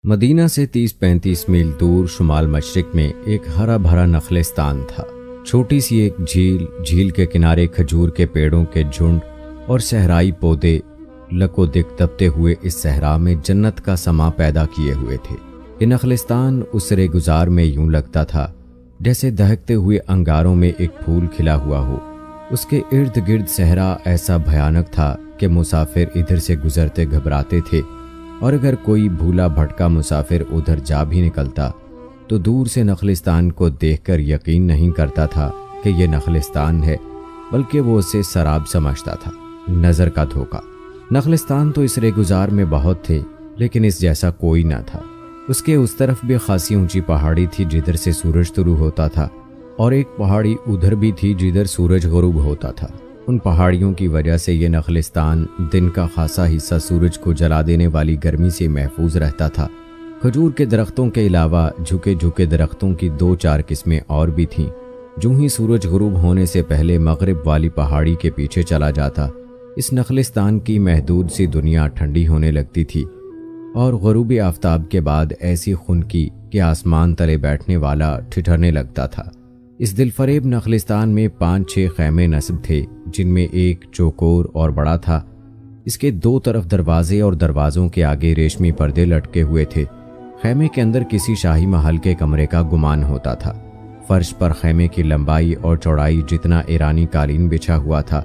مدینہ سے 30-35 میل دور شمال مشرق میں ایک ہرا بھرا نخلستان تھا۔ چھوٹی سی ایک جھیل کے کنارے کھجور کے پیڑوں کے جھنڈ اور صحرائی پودے لکو دک دبتے ہوئے اس صحرا میں جنت کا سما پیدا کیے ہوئے تھے۔ یہ نخلستان اسرے گزار میں یوں لگتا تھا جیسے دہکتے ہوئے انگاروں میں ایک پھول کھلا ہوا ہو۔ اس کے ارد گرد صحرا ایسا بھیانک تھا کہ مسافر ادھر سے گزرتے گھبراتے تھے، اور اگر کوئی بھولا بھٹکا مسافر ادھر جا بھی نکلتا تو دور سے نخلستان کو دیکھ کر یقین نہیں کرتا تھا کہ یہ نخلستان ہے، بلکہ وہ اسے سراب سمجھتا تھا۔ نظر کا دھوکہ۔ نخلستان تو اسرے گزار میں بہت تھے، لیکن اس جیسا کوئی نہ تھا۔ اس کے اس طرف بھی خاصی اونچی پہاڑی تھی جدھر سے سورج طلوع ہوتا تھا، اور ایک پہاڑی ادھر بھی تھی جدھر سورج غروب ہوتا تھا۔ ان پہاڑیوں کی وجہ سے یہ نخلستان دن کا خاصا حصہ سورج کو جلا دینے والی گرمی سے محفوظ رہتا تھا۔ کھجور کے درختوں کے علاوہ جھکے جھکے درختوں کی 2-4 قسمیں اور بھی تھیں۔ جو ہی سورج غروب ہونے سے پہلے مغرب والی پہاڑی کے پیچھے چلا جاتا، اس نخلستان کی محدود سی دنیا ٹھنڈی ہونے لگتی تھی، اور غروب آفتاب کے بعد ایسی خنکی کہ آسمان تلے بیٹھنے والا ٹھٹھرنے لگتا تھا۔ اس دلفریب نخلستان میں 5-6 خیمے نصب تھے، جن میں ایک چوکور اور بڑا تھا۔ اس کے 2 طرف دروازے اور دروازوں کے آگے ریشمی پردے لٹکے ہوئے تھے۔ خیمے کے اندر کسی شاہی محل کے کمرے کا گمان ہوتا تھا۔ فرش پر خیمے کی لمبائی اور چوڑائی جتنا ایرانی قالین بچھا ہوا تھا۔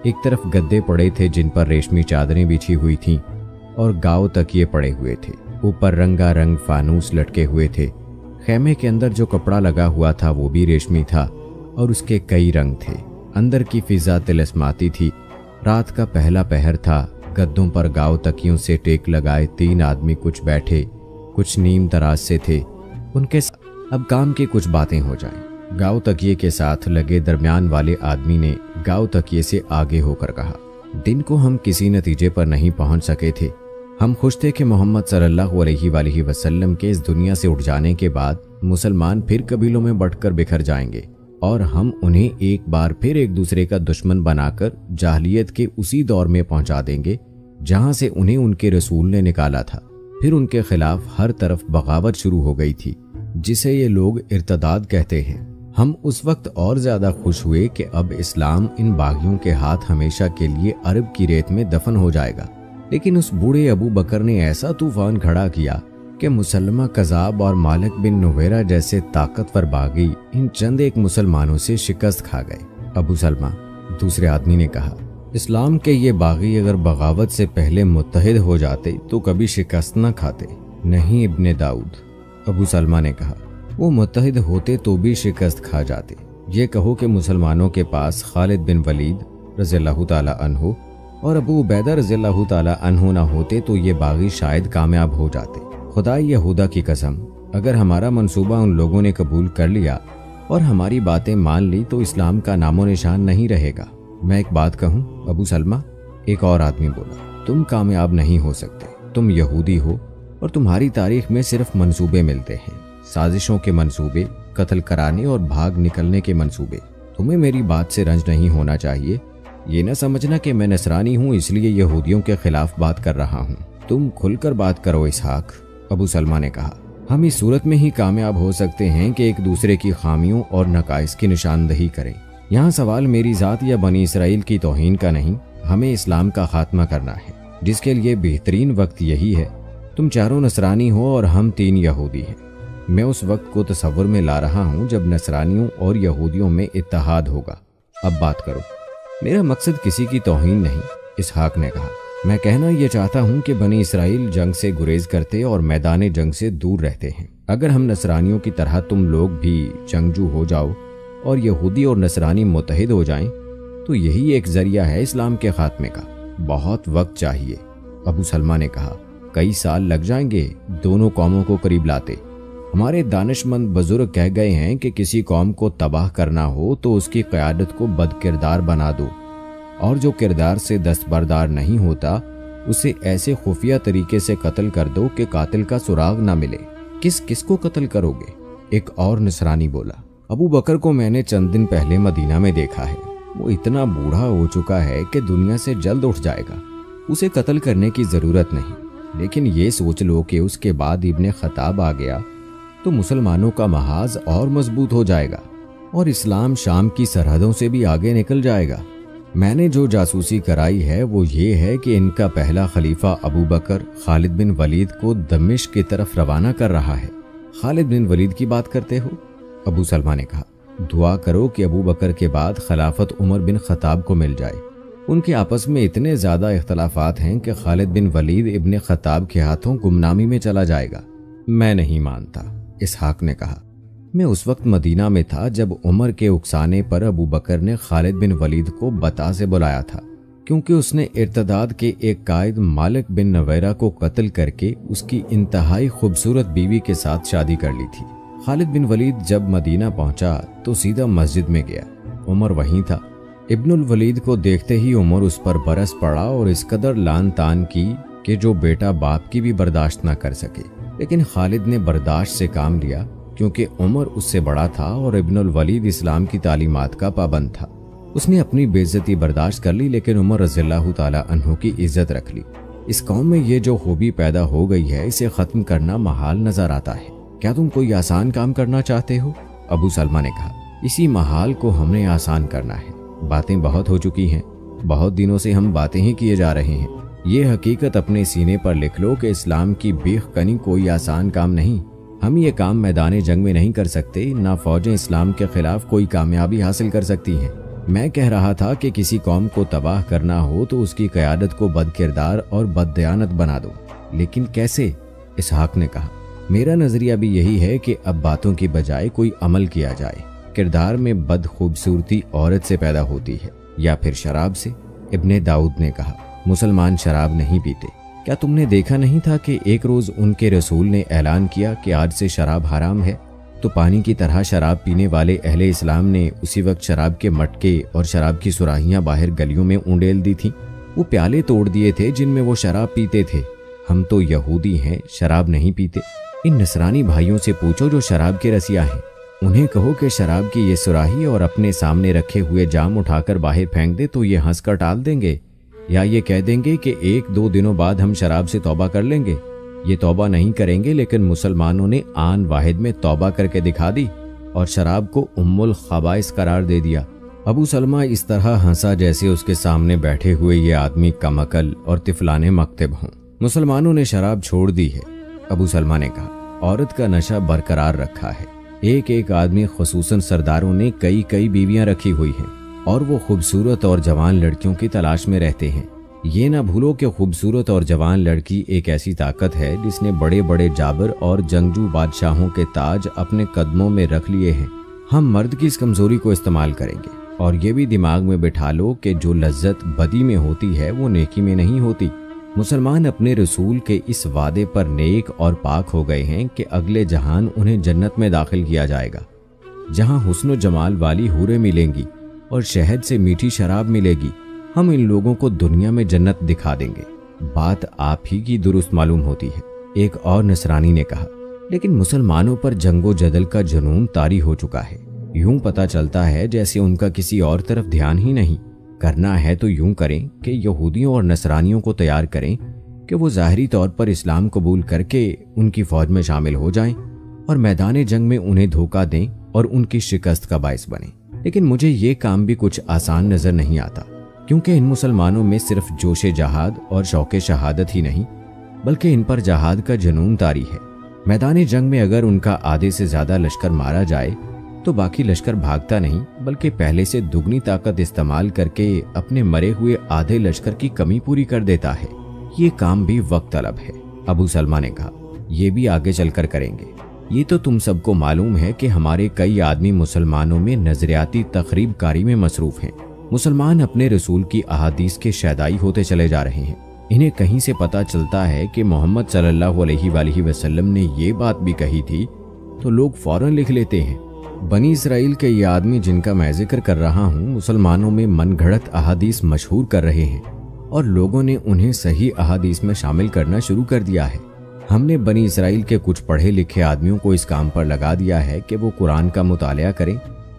ایک طرف گدے پڑے تھے جن پر ریشمی چادریں بچھی ہوئی تھیں، اور گاؤ تکیے پڑے ہوئے تھے۔ اوپر رنگا رنگ فانوس لٹکے ہوئے تھے۔ خیمے کے اندر جو کپڑا لگا ہوا تھا وہ بھی ریشمی تھا، اور اس کے کئی رنگ تھے۔ اندر کی فضا طلسماتی تھی۔ رات کا پہلا پہر تھا۔ گدوں پر گاؤ تکیوں سے ٹیک لگائے 3 آدمی کچھ بیٹھے، کچھ نیم دراز سے تھے۔ ان کے اب کام کی کچھ باتیں ہو جائیں۔ گاؤ تکیے کے ساتھ لگے درمیان والے آدمی نے گاؤ تکیے سے آگے ہو کر کہا، دن کو ہم کسی نتیجے پر نہیں پہنچ سکے تھے۔ ہم خوش تھے کہ محمد صلی اللہ علیہ وآلہ وسلم کے اس دنیا سے اٹھ جانے کے بعد مسلمان پھر قبیلوں میں بٹ کر بکھر جائیں گے، اور ہم انہیں ایک بار پھر ایک دوسرے کا دشمن بنا کر جاہلیت کے اسی دور میں پہنچا دیں گے جہاں سے انہیں ان کے رسول نے نکالا تھا۔ پھر ان کے خلاف ہر طرف بغاوت شروع ہو گئی تھی، جسے یہ لوگ ارتداد کہتے ہیں۔ ہم اس وقت اور زیادہ خوش ہوئے کہ اب اسلام ان باغیوں کے ہاتھ ہمیشہ کے لیے عرب کی ریت میں دفن ہو جائے گا۔ لیکن اس بوڑھے ابو بکر نے ایسا طوفان کھڑا کیا کہ مسلمہ کذاب اور مالک بن نویرہ جیسے طاقتور باغی ان چند ایک مسلمانوں سے شکست کھا گئے۔ ابو سلمہ، دوسرے آدمی نے کہا، اسلام کے یہ باغی اگر بغاوت سے پہلے متحد ہو جاتے تو کبھی شکست نہ کھاتے۔ نہیں ابن داؤد، ابو سلمہ نے کہا، وہ متحد ہوتے تو بھی شکست کھا جاتے۔ یہ کہو کہ مسلمانوں کے پاس خالد بن ولید رضی اللہ تعالی عنہ اور ابو عبیدہ رضی اللہ تعالی عنہ نہ ہوتے تو یہ باغی شاید کامیاب ہو جاتے۔ خدا یہودا کی قسم، اگر ہمارا منصوبہ ان لوگوں نے قبول کر لیا اور ہماری باتیں مان لی تو اسلام کا نام و نشان نہیں رہے گا۔ میں ایک بات کہوں ابو سلمہ، ایک اور آدمی بولا، تم کامیاب نہیں ہو سکتے۔ تم یہودی ہو اور تمہاری تاریخ میں صرف منصوبے ملتے ہیں، سازشوں کے منصوبے، قتل کرانے اور بھاگ نکلنے کے منصوبے۔ تمہیں میری بات سے رنج نہیں ہونا چاہیے۔ یہ نہ سمجھنا کہ میں نصرانی ہوں اس لیے یہودیوں کے خلاف بات کر رہا ہوں۔ تم کھل کر بات کرو اسحاق، ابو سلمہ نے کہا۔ ہم اس صورت میں ہی کامیاب ہو سکتے ہیں کہ ایک دوسرے کی خامیوں اور نقائص کی نشاندہی کریں۔ یہاں سوال میری ذات یا بنی اسرائیل کی توہین کا نہیں، ہمیں اسلام کا خاتمہ کرنا ہے، جس کے لیے بہترین وقت یہی ہے۔ تم چاروں نصرانی ہو اور ہم 3 یہودی ہیں۔ میں اس وقت کو تصور میں لا رہا ہوں جب نصرانیوں اور یہودیوں میں اتحاد ہوگا۔ اب بات کرو۔ میرا مقصد کسی کی توہین نہیں، اسحاق نے کہا۔ میں کہنا یہ چاہتا ہوں کہ بنی اسرائیل جنگ سے گریز کرتے اور میدان جنگ سے دور رہتے ہیں۔ اگر ہم نصرانیوں کی طرح تم لوگ بھی جنگجو ہو جاؤ اور یہودی اور نصرانی متحد ہو جائیں تو یہی ایک ذریعہ ہے اسلام کے خاتمے کا۔ بہت وقت چاہیے، ابو سلمہ نے کہا۔ کئی سال لگ جائیں گے دونوں قوموں کو قریب لاتے۔ ہمارے دانش مند بزرگ کہہ گئے ہیں کہ کسی قوم کو تباہ کرنا ہو تو اس کی قیادت کو بد کردار بنا دو، اور جو کردار سے دستبردار نہیں ہوتا اسے ایسے خفیہ طریقے سے قتل کر دو کہ قاتل کا سراغ نہ ملے۔ کس کو قتل کرو گے؟ ایک اور نصرانی بولا۔ ابو بکر کو میں نے چند دن پہلے مدینہ میں دیکھا ہے۔ وہ اتنا بوڑھا ہو چکا ہے کہ دنیا سے جلد اٹھ جائے گا۔ اسے قتل کرنے کی ضرورت نہیں۔ لیکن یہ سوچ لو کہ اس کے بعد ابن خطاب آ گیا تو مسلمانوں کا محاذ اور مضبوط ہو جائے گا اور اسلام شام کی سرحدوں سے بھی آگے نکل جائے گا۔ میں نے جو جاسوسی کرائی ہے وہ یہ ہے کہ ان کا پہلا خلیفہ ابو بکر خالد بن ولید کو دمشق کی طرف روانہ کر رہا ہے۔ خالد بن ولید کی بات کرتے ہو؟ ابو سلمہ نے کہا، دعا کرو کہ ابو بکر کے بعد خلافت عمر بن خطاب کو مل جائے۔ ان کے آپس میں اتنے زیادہ اختلافات ہیں کہ خالد بن ولید ابن خطاب کے ہاتھوں گمنامی میں چلا جائے گا۔ میں نہیں مانتا، اسحاق نے کہا۔ میں اس وقت مدینہ میں تھا جب عمر کے اکسانے پر ابو بکر نے خالد بن ولید کو بتا سے بلایا تھا، کیونکہ اس نے ارتداد کے ایک قائد مالک بن نویرہ کو قتل کر کے اس کی انتہائی خوبصورت بیوی کے ساتھ شادی کر لی تھی۔ خالد بن ولید جب مدینہ پہنچا تو سیدھا مسجد میں گیا، عمر وہیں تھا۔ ابن الولید کو دیکھتے ہی عمر اس پر برس پڑا اور اس قدر لان تان کی کہ جو بیٹا باپ کی بھی برداشت نہ کر سکے، لیکن خالد نے برداشت سے کام لیا کیونکہ عمر اس سے بڑا تھا اور ابن الولید اسلام کی تعلیمات کا پابند تھا۔ اس نے اپنی بے عزتی برداشت کر لی، لیکن عمر رضی اللہ تعالی عنہ کی عزت رکھ لی۔ اس قوم میں یہ جو خوبی پیدا ہو گئی ہے اسے ختم کرنا محال نظر آتا ہے۔ کیا تم کوئی آسان کام کرنا چاہتے ہو؟ ابو سلمہ نے کہا، اسی محال کو ہم نے آسان کرنا ہے۔ باتیں بہت ہو چکی ہیں، بہت دنوں سے ہم باتیں ہی کیے جا رہے ہیں۔ یہ حقیقت اپنے سینے پر لکھ لو کہ اسلام کی بیخ کنی کوئی آسان کام نہیں۔ ہم یہ کام میدان جنگ میں نہیں کر سکتے، نہ فوجیں اسلام کے خلاف کوئی کامیابی حاصل کر سکتی ہیں۔ میں کہہ رہا تھا کہ کسی قوم کو تباہ کرنا ہو تو اس کی قیادت کو بد کردار اور بد دیانت بنا دو، لیکن کیسے؟ اسحاق نے کہا، میرا نظریہ بھی یہی ہے کہ اب باتوں کی بجائے کوئی عمل کیا جائے۔ کردار میں بد خوبصورتی عورت سے پیدا ہوتی ہے یا پھر شراب سے۔ ابن داؤد نے کہا، مسلمان شراب نہیں پیتے۔ کیا تم نے دیکھا نہیں تھا کہ ایک روز ان کے رسول نے اعلان کیا کہ آج سے شراب حرام ہے، تو پانی کی طرح شراب پینے والے اہل اسلام نے اسی وقت شراب کے مٹکے اور شراب کی سراہیاں باہر گلیوں میں اونڈیل دی تھیں۔ وہ پیالے توڑ دیے تھے جن میں وہ شراب پیتے تھے۔ ہم تو یہودی ہیں، شراب نہیں پیتے۔ ان نصرانی بھائیوں سے پوچھو جو شراب کے رسیا ہیں، انہیں کہو کہ شراب کی یہ سراہی اور اپنے سامنے رکھے ہوئے جام اٹھا کر باہر پھینک دے تو یہ ہنس کر ٹال دیں گے، یا یہ کہہ دیں گے کہ ایک دو دنوں بعد ہم شراب سے توبہ کر لیں گے۔ یہ توبہ نہیں کریں گے، لیکن مسلمانوں نے آن واحد میں توبہ کر کے دکھا دی اور شراب کو ام الخبائث قرار دے دیا۔ ابو سلمہ اس طرح ہنسا جیسے اس کے سامنے بیٹھے ہوئے یہ آدمی کم عقل اور طفلان مکتب ہوں۔ مسلمانوں نے شراب چھوڑ دی ہے، ابو سلمہ نے کہا، عورت کا نشہ برقرار رکھا ہے۔ ایک ایک آدمی، خصوصاً سرداروں نے کئی بیویاں رکھی ہوئی ہیں اور وہ خوبصورت اور جوان لڑکیوں کی تلاش میں رہتے ہیں۔ یہ نہ بھولو کہ خوبصورت اور جوان لڑکی ایک ایسی طاقت ہے جس نے بڑے بڑے جابر اور جنگجو بادشاہوں کے تاج اپنے قدموں میں رکھ لیے ہیں۔ ہم مرد کی اس کمزوری کو استعمال کریں گے، اور یہ بھی دماغ میں بٹھا لو کہ جو لذت بدی میں ہوتی ہے وہ نیکی میں نہیں ہوتی۔ مسلمان اپنے رسول کے اس وعدے پر نیک اور پاک ہو گئے ہیں کہ اگلے جہان انہیں جنت میں داخل کیا جائے گا، جہاں حسن و جمال والی حوریں ملیں گی اور شہد سے میٹھی شراب ملے گی۔ ہم ان لوگوں کو دنیا میں جنت دکھا دیں گے۔ بات آپ ہی کی درست معلوم ہوتی ہے، ایک اور نصرانی نے کہا، لیکن مسلمانوں پر جنگ و جدل کا جنون طاری ہو چکا ہے۔ یوں پتہ چلتا ہے جیسے ان کا کسی اور طرف دھیان ہی نہیں۔ کرنا ہے تو یوں کریں کہ یہودیوں اور نصرانیوں کو تیار کریں کہ وہ ظاہری طور پر اسلام قبول کر کے ان کی فوج میں شامل ہو جائیں اور میدان جنگ میں انہیں دھوکہ دیں اور ان کی شکست کا باعث بنیں۔ لیکن مجھے یہ کام بھی کچھ آسان نظر نہیں آتا، کیونکہ ان مسلمانوں میں صرف جوش جہاد اور شوق شہادت ہی نہیں، بلکہ ان پر جہاد کا جنون طاری ہے۔ میدان جنگ میں اگر ان کا آدھے سے زیادہ لشکر مارا جائے تو باقی لشکر بھاگتا نہیں، بلکہ پہلے سے دگنی طاقت استعمال کر کے اپنے مرے ہوئے آدھے لشکر کی کمی پوری کر دیتا ہے۔ یہ کام بھی وقت طلب ہے، ابو سلمہ نے کہا، یہ بھی آگے چل کر کریں گے۔ یہ تو تم سب کو معلوم ہے کہ ہمارے کئی آدمی مسلمانوں میں نظریاتی تخریب کاری میں مصروف ہیں۔ مسلمان اپنے رسول کی احادیث کے شیدائی ہوتے چلے جا رہے ہیں۔ انہیں کہیں سے پتہ چلتا ہے کہ محمد صلی اللہ علیہ وآلہ وسلم نے یہ بات بھی کہی تھی تو لوگ فوراً لکھ لیتے ہیں۔ بنی اسرائیل کے یہ آدمی جن کا میں ذکر کر رہا ہوں مسلمانوں میں من گھڑت احادیث مشہور کر رہے ہیں، اور لوگوں نے انہیں صحیح احادیث میں شامل کرنا شروع کر دیا ہے۔ ہم نے بنی اسرائیل کے کچھ پڑھے لکھے آدمیوں کو اس کام پر لگا دیا ہے کہ وہ قرآن کا مطالعہ کریں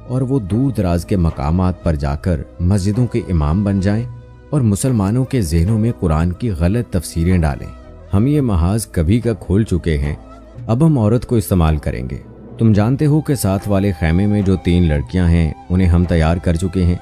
اور وہ دور دراز کے مقامات پر جا کر مسجدوں کے امام بن جائیں اور مسلمانوں کے ذہنوں میں قرآن کی غلط تفسیریں ڈالیں۔ ہم یہ محاذ کبھی کا کھول چکے ہیں، اب ہم عورت کو استعمال کریں گے۔ تم جانتے ہو کہ ساتھ والے خیمے میں جو 3 لڑکیاں ہیں انہیں ہم تیار کر چکے ہیں۔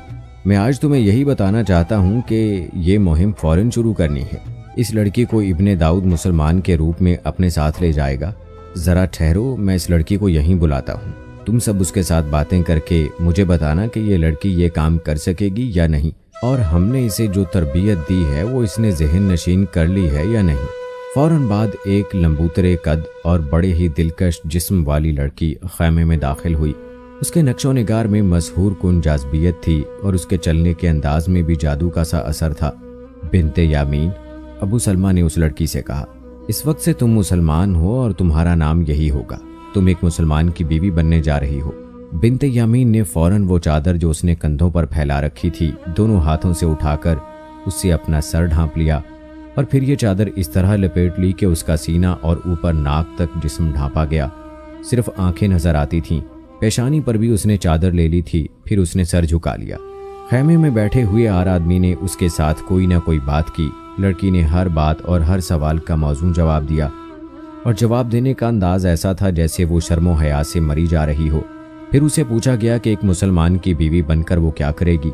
میں آج تمہیں یہی بتانا چاہتا ہوں کہ یہ مہم فوراً شروع کرنی ہے۔ اس لڑکی کو ابن داؤد مسلمان کے روپ میں اپنے ساتھ لے جائے گا۔ ذرا ٹھہرو، میں اس لڑکی کو یہیں بلاتا ہوں۔ تم سب اس کے ساتھ باتیں کر کے مجھے بتانا کہ یہ لڑکی یہ کام کر سکے گی یا نہیں، اور ہم نے اسے جو تربیت دی ہے وہ اس نے ذہن نشین کر لی ہے یا نہیں۔ فوراً بعد ایک لمبوترے قد اور بڑے ہی دلکش جسم والی لڑکی خیمے میں داخل ہوئی۔ اس کے نقش و نگار میں مسحور کن جاذبیت تھی اور اس کے چلنے کے انداز میں بھی جادو کا سا اثر تھا۔ بنت یامین، ابو سلمہ نے اس لڑکی سے کہا، اس وقت سے تم مسلمان ہو اور تمہارا نام یہی ہوگا۔ تم ایک مسلمان کی بیوی بننے جا رہی ہو۔ بنت یامین نے فوراً وہ چادر جو اس نے کندھوں پر پھیلا رکھی تھی دونوں ہاتھوں سے اٹھا کر اس سے اپنا سر ڈھانپ لیا، اور پھر یہ چادر اس طرح لپیٹ لی کہ اس کا سینہ اور اوپر ناک تک جسم ڈھانپا گیا، صرف آنکھیں نظر آتی تھیں۔ پیشانی پر بھی اس نے چادر لے لی تھی، پھر اس نے سر جھکا لیا۔ خیمے میں بیٹھے ہوئے ہر آدمی نے اس کے ساتھ کوئی نہ کوئی بات کی۔ لڑکی نے ہر بات اور ہر سوال کا موزوں جواب دیا، اور جواب دینے کا انداز ایسا تھا جیسے وہ شرم و حیا سے مری جا رہی ہو۔ پھر اسے پوچھا گیا کہ ایک مسلمان کی بیوی بن کر وہ کیا کرے گی۔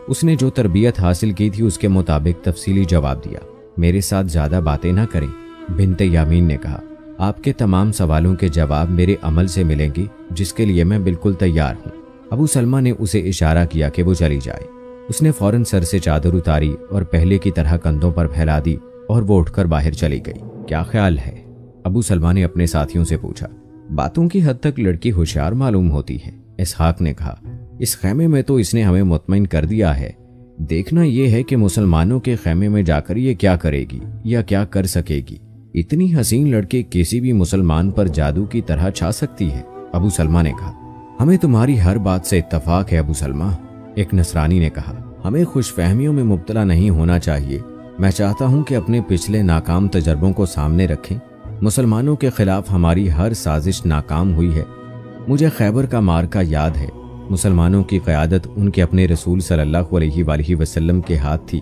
اس نے جو تربیت حاصل کی تھی اس کے مطابق تفصیلی جواب دیا۔ میرے ساتھ زیادہ باتیں نہ کریں، بنت یامین نے کہا۔ آپ کے تمام سوالوں کے جواب میرے عمل سے ملیں گی، جس کے لیے میں بالکل تیار ہوں۔ ابو سلمہ نے اسے اشارہ کیا کہ وہ چلی جائے۔ اس نے فوراً سر سے چادر اتاری اور پہلے کی طرح کندھوں پر پھیلا دی، اور وہ اٹھ کر باہر چلی گئی۔ کیا خیال ہے؟ ابو سلمہ نے اپنے ساتھیوں سے پوچھا۔ باتوں کی حد تک لڑکی ہوشیار معلوم ہوتی ہے، اسحاق نے کہا۔ اس خیمے میں تو اس نے ہمیں مطمئن کر دیا ہے، دیکھنا یہ ہے کہ مسلمانوں کے خیمے میں جا کر یہ کیا کرے گی یا کیا کر سکے گی۔ اتنی حسین لڑکی کسی بھی مسلمان پر جادو کی طرح چھا سکتی ہے، ابو سلمہ نے کہا۔ ہمیں تمہاری ہر بات سے اتفاق ہے ابو سلمہ، ایک نصرانی نے کہا۔ ہمیں خوش فہمیوں میں مبتلا نہیں ہونا چاہیے۔ میں چاہتا ہوں کہ اپنے پچھلے ناکام تجربوں کو سامنے رکھیں۔ مسلمانوں کے خلاف ہماری ہر سازش ناکام ہوئی ہے۔ مجھے خیبر کا معرکہ یاد ہے۔ مسلمانوں کی قیادت ان کے اپنے رسول صلی اللہ علیہ وآلہ وسلم کے ہاتھ تھی،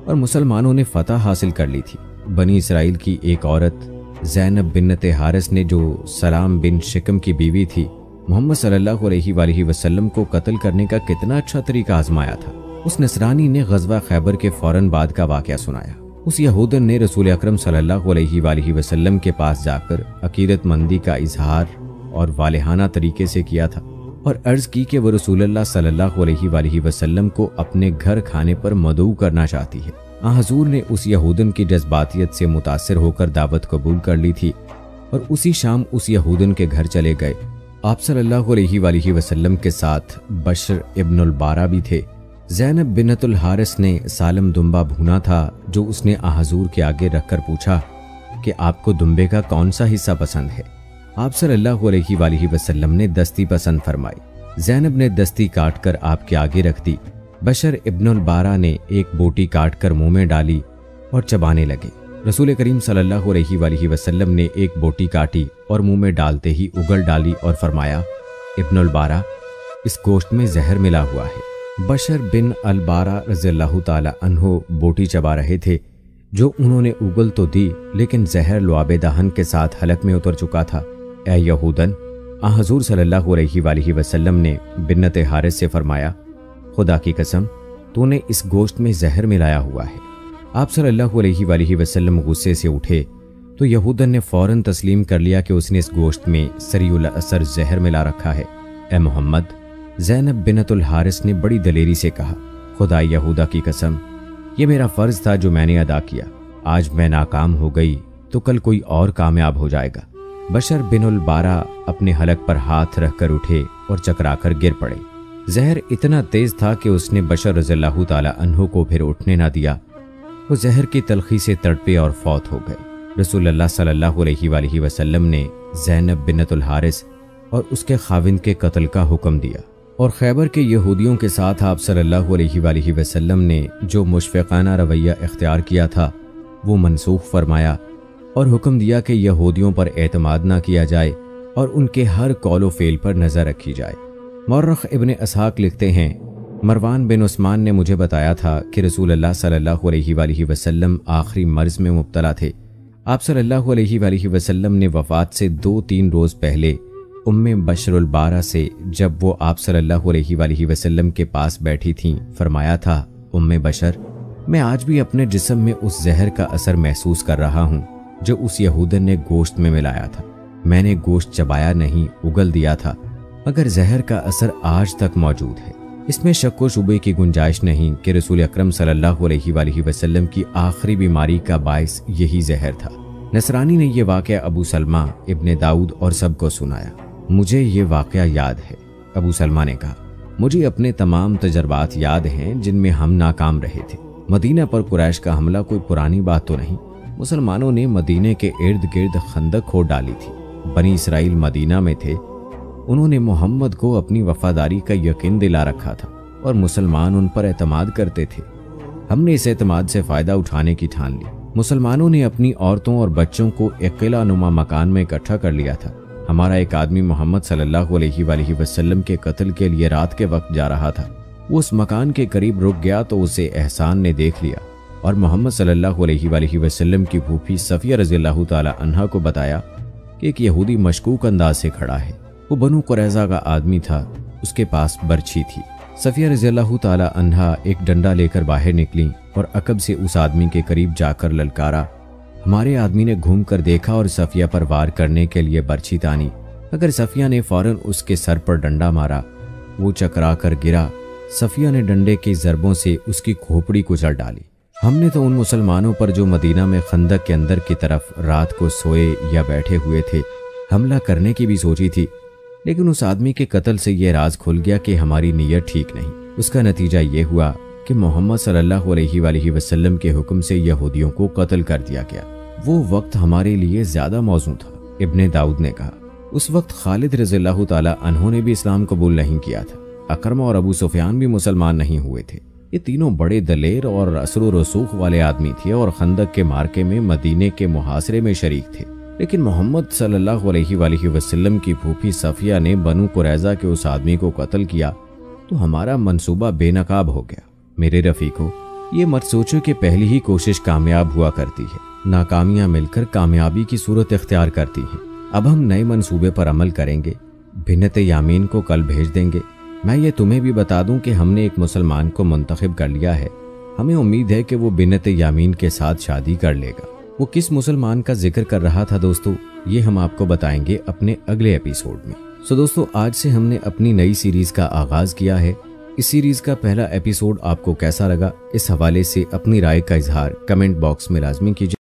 اور مسلمانوں نے فتح حاصل کر لی تھی۔ بنی اسرائیل کی ایک عورت زینب بنت حارث نے، جو سلام بن شکم کی بیوی تھی، محمد صلی اللہ علیہ وآلہ وسلم کو قتل کرنے کا کتنا اچھا طریقہ آزمایا تھا۔ اس نصرانی نے غزوہ خیبر کے فوراً بعد کا واقعہ سنایا۔ اس یہودن نے رسول اکرم صلی اللہ علیہ وآلہ وسلم کے پاس جا کر عقیدت مندی کا اظہار اور والہانہ طریقے سے کیا تھا، اور عرض کی کہ وہ رسول اللہ صلی اللہ علیہ وآلہ وسلم کو اپنے گھر کھانے پر مدعو کرنا چاہتی ہے۔ حضور نے اس یہودن کی جذباتیت سے متاثر ہو کر دعوت قبول کر لی تھی، اور اسی شام اس یہودن کے گھر چلے گئے۔ آپ صلی اللہ علیہ وآلہ وسلم کے ساتھ بشر ابن البارہ بھی تھے۔ زینب بنت الحارث نے سالم دمبا بھونا تھا جو اس نے حضور کے آگے رکھ کر پوچھا کہ آپ کو دمبے کا کون سا حصہ پسند ہے؟ آپ صلی اللہ علیہ وآلہ وسلم نے دستی پسند فرمائی۔ زینب نے دستی کاٹ کر آپ کے آگے رکھ دی۔ بشر ابن البارہ نے ایک بوٹی کاٹ کر منہ میں ڈالی اور چبانے لگے۔ رسول کریم صلی اللہ علیہ وآلہ وسلم نے ایک بوٹی کاٹی اور منہ میں ڈالتے ہی اگل ڈالی اور فرمایا، ابن البارہ، اس گوشت میں زہر ملا ہوا ہے۔ بشر بن البارہ رضی اللہ تعالی عنہ بوٹی چبا رہے تھے، جو انہوں نے اگل تو دی لیکن زہر لعاب دہن کے ساتھ حلق میں اتر چکا تھا۔ اے یہودن، حضور صلی اللہ علیہ وآلہ وسلم نے بنت حارث سے فرمایا، خدا کی قسم تو نے اس گوشت میں زہر ملایا ہوا ہے۔ آپ صلی اللہ علیہ وآلہ وسلم غصے سے اٹھے تو یہودن نے فوراً تسلیم کر لیا کہ اس نے اس گوشت میں سری الاثر زہر ملا رکھا ہے۔ اے محمد، زینب بنت الحارث نے بڑی دلیری سے کہا، خدا یہودا کی قسم، یہ میرا فرض تھا جو میں نے ادا کیا۔ آج میں ناکام ہو گئی تو کل کوئی اور کامیاب ہو جائے گا۔ بشر بن البارہ اپنے حلق پر ہاتھ رکھ کر اٹھے اور چکرا کر گر پڑے۔ زہر اتنا تیز تھا کہ اس نے بشر رضی اللہ تعالی عنہ کو پھر اٹھنے نہ دیا۔ وہ زہر کی تلخی سے تڑپے اور فوت ہو گئے۔ رسول اللہ صلی اللہ علیہ وآلہ وسلم نے زینب بنت الحارث اور اس کے خاوند کے قتل کا حکم دیا، اور خیبر کے یہودیوں کے ساتھ آپ صلی اللہ علیہ وآلہ وسلم نے جو مشفقانہ رویہ اختیار کیا تھا وہ منسوخ فرمایا، اور حکم دیا کہ یہودیوں پر اعتماد نہ کیا جائے اور ان کے ہر قول و فعل پر نظر رکھی جائے۔ مورخ ابن اسحاق لکھتے ہیں، مروان بن عثمان نے مجھے بتایا تھا کہ رسول اللہ صلی اللہ علیہ وآلہ وسلم آخری مرض میں مبتلا تھے۔ آپ صلی اللہ علیہ وآلہ وسلم نے وفات سے 2-3 روز پہلے بشر البارہ سے جب وہ آپ صلی اللہ علیہ وآلہ وسلم کے پاس بیٹھی تھیں فرمایا تھا، بشر، میں آج بھی اپنے جسم میں اس زہر کا اثر محسوس کر رہا ہوں جو اس یہودن نے گوشت میں ملایا تھا۔ میں نے گوشت چبایا نہیں، اگل دیا تھا، مگر زہر کا اثر آج تک موجود ہے۔ اس میں شک و شبے کی گنجائش نہیں کہ رسول اکرم صلی اللہ علیہ وآلہ وسلم کی آخری بیماری کا باعث یہی زہر تھا۔ نصرانی نے یہ واقعہ ابو سلمہ ابن داؤد اور سب کو سنایا۔ مجھے یہ واقعہ یاد ہے، ابو سلمہ نے کہا، مجھے اپنے تمام تجربات یاد ہیں جن میں ہم ناکام رہے تھے۔ مدینہ پر قریش کا حملہ کوئی پرانی بات تو نہیں۔ مسلمانوں نے مدینہ کے ارد گرد خندق کھود ڈالی تھی۔ بنی اسرائیل مدینہ میں تھے، انہوں نے محمد کو اپنی وفاداری کا یقین دلا رکھا تھا اور مسلمان ان پر اعتماد کرتے تھے۔ ہم نے اس اعتماد سے فائدہ اٹھانے کی ٹھان لی۔ مسلمانوں نے اپنی عورتوں اور بچوں کو ایک قلعہ نما مکان میں اکٹھا کر لیا تھا۔ ہمارا ایک آدمی محمد صلی اللہ علیہ وآلہ وسلم کے قتل کے لیے رات کے وقت جا رہا تھا۔ وہ اس مکان کے قریب رک گیا تو اسے احسان نے دیکھ لیا اور محمد صلی اللہ علیہ وآلہ وسلم کی پھوپھی صفیہ رضی اللہ تعالی عنہا کو بتایا کہ ایک یہودی مشکوک انداز سے کھڑا ہے۔ وہ بنو قریظہ کا آدمی تھا، اس کے پاس برچھی تھی۔ صفیہ رضی اللہ تعالی عنہا ایک ڈنڈا لے کر باہر نکلی اور عقب سے اس آدمی کے قریب جا کر للکارا۔ ہمارے آدمی نے گھوم کر دیکھا اور صفیہ پر وار کرنے کے لیے برچھی تانی، مگر صفیہ نے فوراً اس کے سر پر ڈنڈا مارا۔ وہ چکرا کر گرا۔ صفیہ نے ڈنڈے کی ضربوں سے اس کی کھوپڑی کچل ڈالی۔ ہم نے تو ان مسلمانوں پر جو مدینہ میں خندق کے اندر کی طرف رات کو سوئے یا بیٹھے ہوئے تھے حملہ کرنے کی بھی سوچی تھی، لیکن اس آدمی کے قتل سے یہ راز کھل گیا کہ ہماری نیت ٹھیک نہیں۔ اس کا نتیجہ یہ ہوا کہ محمد صلی اللہ علیہ وآلہ وسلم کے حکم سے یہودیوں کو قتل کر دیا گیا۔ وہ وقت ہمارے لیے زیادہ موزوں تھا، ابن داؤد نے کہا۔ اس وقت خالد رضی اللہ تعالی عنہ نے بھی اسلام قبول نہیں کیا تھا۔ اکرمہ اور ابو سفیان بھی مسلمان نہیں ہوئے تھے۔ یہ تینوں بڑے دلیر اور اثر و رسوخ والے آدمی تھے اور خندق کے مارکے میں مدینے کے محاصرے میں شریک تھے، لیکن محمد صلی اللہ علیہ وآلہ وسلم کی پھوپھی صفیہ نے بنو قریظہ کے اس آدمی کو قتل کیا تو ہمارا منصوبہ بے نقاب ہو گیا۔ میرے رفیقو، یہ مت سوچو کہ پہلی ہی کوشش کامیاب ہوا کرتی ہے۔ ناکامیاں مل کر کامیابی کی صورت اختیار کرتی ہیں۔ اب ہم نئے منصوبے پر عمل کریں گے۔ بنت یامین کو کل بھیج دیں گے۔ میں یہ تمہیں بھی بتا دوں کہ ہم نے ایک مسلمان کو منتخب کر لیا ہے۔ ہمیں امید ہے کہ وہ بنت یامین کے ساتھ شادی کر لے گا۔ وہ کس مسلمان کا ذکر کر رہا تھا دوستو، یہ ہم آپ کو بتائیں گے اپنے اگلے ایپیسوڈ میں۔ دوستو، آج سے ہم نے اپنی نئی سیریز کا آغاز کیا ہے۔ اس سیریز کا پہلا ایپیسوڈ آپ کو کیسا لگا، اس حوالے سے اپنی رائے کا اظہار کمنٹ باکس میں لازمی کیجیے۔